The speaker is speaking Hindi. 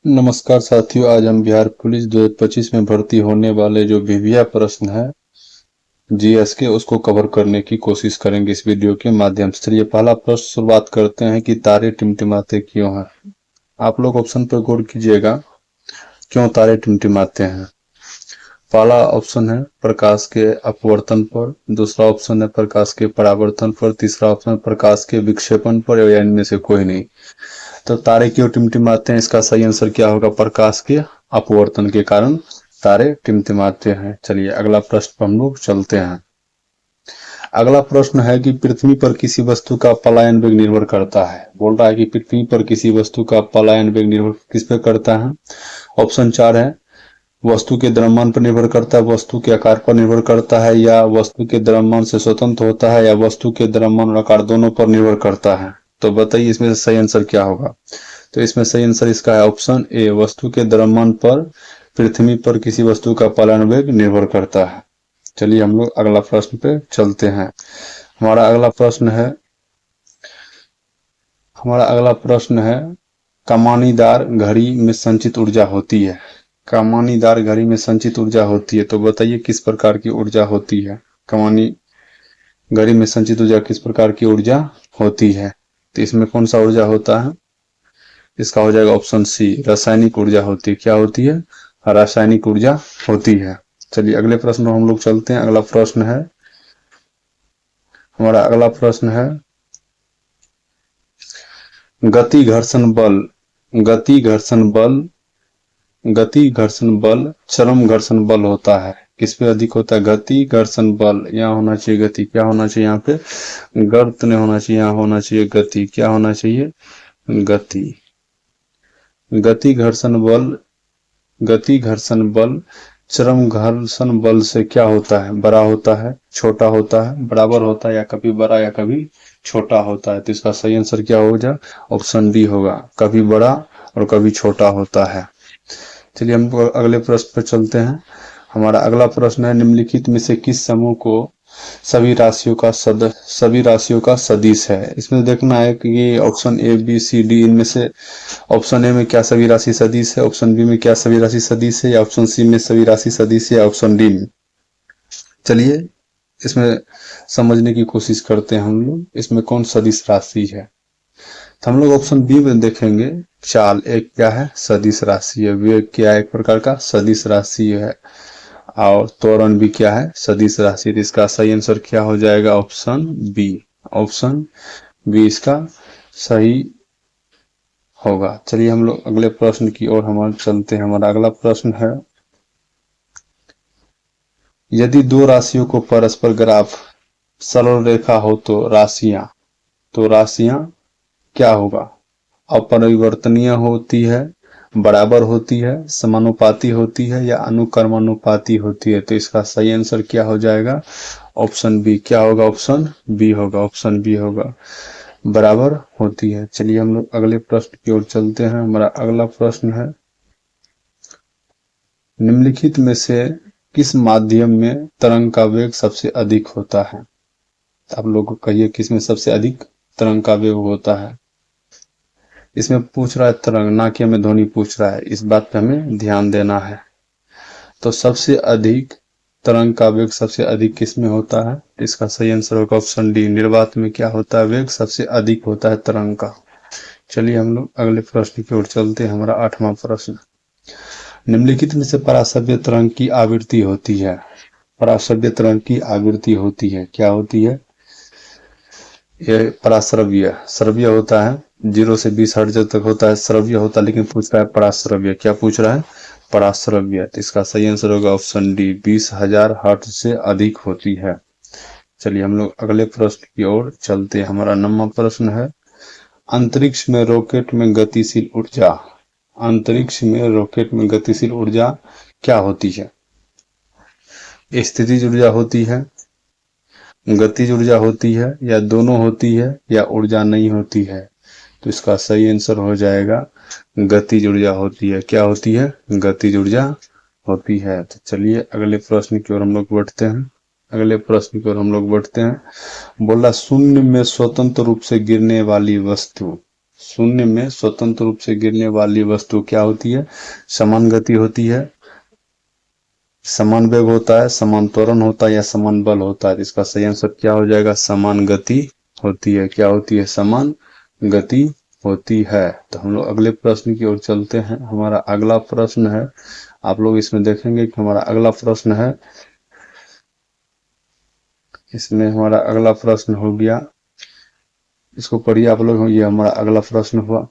नमस्कार साथियों, आज हम बिहार पुलिस 2025 में भर्ती होने वाले जो विविया प्रश्न है जीएस के, उसको कवर करने की कोशिश करेंगे इस वीडियो के माध्यम से। चलिए पहला प्रश्न शुरुआत करते हैं कि तारे टिमटिमाते क्यों हैं। आप लोग ऑप्शन पर गौर कीजिएगा, क्यों तारे टिमटिमाते हैं। पहला ऑप्शन है प्रकाश के अपवर्तन पर, दूसरा ऑप्शन है प्रकाश के परावर्तन पर, तीसरा ऑप्शन प्रकाश के विक्षेपण पर, या इनमें से कोई नहीं। तो तारे क्यों टिमटिमाते हैं, इसका सही आंसर क्या होगा? प्रकाश के अपवर्तन के कारण तारे टिमटिमाते हैं। चलिए अगला प्रश्न पर हम लोग चलते हैं। अगला प्रश्न है कि पृथ्वी पर किसी वस्तु का पलायन वेग निर्भर करता है। बोल रहा है कि पृथ्वी पर किसी वस्तु का पलायन वेग निर्भर किस पर करता है। ऑप्शन 4 है वस्तु के द्रव्यमान पर निर्भर करता है, वस्तु के आकार पर निर्भर करता है, या वस्तु के द्रव्यमान से स्वतंत्र होता है, या वस्तु के द्रव्यमान और आकार दोनों पर निर्भर करता है। तो बताइए इसमें से सही आंसर क्या होगा। तो इसमें सही आंसर इसका है ऑप्शन ए, वस्तु के द्रव्यमान पर पृथ्वी पर किसी वस्तु का पलायन वेग निर्भर करता है। चलिए हम लोग अगला प्रश्न पे चलते हैं। हमारा अगला प्रश्न है कमानीदार घड़ी में संचित ऊर्जा होती है। कमानीदार घड़ी में संचित ऊर्जा होती है, तो बताइए किस प्रकार की ऊर्जा होती है। कमानी घड़ी में संचित ऊर्जा किस प्रकार की ऊर्जा होती है। तो इसमें कौन सा ऊर्जा होता है? इसका हो जाएगा ऑप्शन सी, रासायनिक ऊर्जा होती है। क्या होती है? रासायनिक ऊर्जा होती है। चलिए अगले प्रश्न पर हम लोग चलते हैं। हमारा अगला प्रश्न है गति घर्षण बल गति घर्षण बल चरम घर्षण बल होता है। किस पे अधिक होता है? गति घर्षण बल। यहाँ होना चाहिए गति, क्या होना चाहिए यहाँ पे? गर्त नहीं होना चाहिए, यहाँ होना चाहिए गति। क्या होना चाहिए? गति। गति घर्षण बल चरम घर्षण बल से क्या होता है? बड़ा होता है, छोटा होता है, बराबर होता है, या कभी बड़ा या कभी छोटा होता है। तो इसका सही आंसर क्या हो जाए? ऑप्शन डी होगा, कभी बड़ा और कभी छोटा होता है। चलिए हम अगले प्रश्न पर चलते हैं। हमारा अगला प्रश्न है निम्नलिखित में से किस समूह को सभी राशियों का सदिश है। इसमें देखना है कि ये option A B C D, इनमें से ऑप्शन ए में क्या सभी राशि सदिश है, ऑप्शन बी में क्या सभी राशि सदिश है, या ऑप्शन सी में सभी राशि सदिश है, या ऑप्शन डी में। चलिए इसमें समझने की कोशिश करते हैं हम लोग, इसमें कौन सदिश राशि है। तो हम लोग ऑप्शन बी में देखेंगे, चाल एक क्या है? सदिश राशि है। वेग क्या है? एक प्रकार का सदिश राशि है। और त्वरण भी क्या है? सदिश राशि। इसका सही आंसर क्या हो जाएगा? ऑप्शन बी इसका सही होगा। चलिए हम लोग अगले प्रश्न की ओर हम चलते हैं। हमारा अगला प्रश्न है यदि दो राशियों को परस्पर ग्राफ सरल रेखा हो तो राशियां क्या होगा? अपरिवर्तनीय होती है, बराबर होती है, समानुपाती होती है, या अनुक्रमानुपाती होती है। तो इसका सही आंसर क्या हो जाएगा? Option B. क्या होगा? ऑप्शन बी होगा, बराबर होती है। चलिए हम लोग अगले प्रश्न की ओर चलते हैं। हमारा अगला प्रश्न है निम्नलिखित में से किस माध्यम में तरंग का वेग सबसे अधिक होता है। आप लोग कहिए किस में सबसे अधिक तरंग का वेग होता है। इसमें पूछ रहा है तरंग, ना कि हमें ध्वनि पूछ रहा है, इस बात पे हमें ध्यान देना है। तो सबसे अधिक तरंग का वेग सबसे अधिक किस में होता है? इसका सही आंसर होगा ऑप्शन डी, निर्वात में क्या होता है? वेग सबसे अधिक होता है तरंग का। चलिए हम लोग अगले प्रश्न की ओर चलते हैं। हमारा 8वां प्रश्न, निम्नलिखित में से पराश्रव्य तरंग की आवृत्ति होती है। पराश्रव्य तरंग की आवृत्ति होती है, क्या होती है? ये श्रव्य होता है, 0 से 20 हर्ट्ज तक होता है, श्रव्य होता है, लेकिन पूछ रहा है पराश्रव्य। क्या पूछ रहा है? पराश्रव्य। तो इसका सही आंसर होगा ऑप्शन डी, 20,000 हर्ट्ज से अधिक होती है। चलिए हम लोग अगले प्रश्न की ओर चलते हैं। हमारा 9वां प्रश्न है अंतरिक्ष में रॉकेट में गतिशील ऊर्जा क्या होती है? स्थितिज ऊर्जा होती है, गतिज ऊर्जा होती है, या दोनों होती है, या ऊर्जा नहीं होती है। तो इसका सही आंसर हो जाएगा गतिज ऊर्जा होती है। क्या होती है? गतिज ऊर्जा होती है। तो चलिए अगले प्रश्न की ओर हम लोग बढ़ते हैं। बोला शून्य में स्वतंत्र रूप से गिरने वाली वस्तु शून्य में स्वतंत्र रूप से गिरने वाली वस्तु क्या होती है? समान गति होती है, समान वेग होता है, समान त्वरण होता है या समान बल होता है? इसका सही आंसर क्या हो जाएगा? समान गति होती है। क्या होती है? समान गति होती है। तो हम लोग अगले प्रश्न की ओर चलते हैं। हमारा अगला प्रश्न है, आप लोग इसमें देखेंगे कि हमारा अगला प्रश्न है, इसमें हमारा अगला प्रश्न हो गया, इसको पढ़िए आप लोग। ये हमारा अगला प्रश्न हुआ,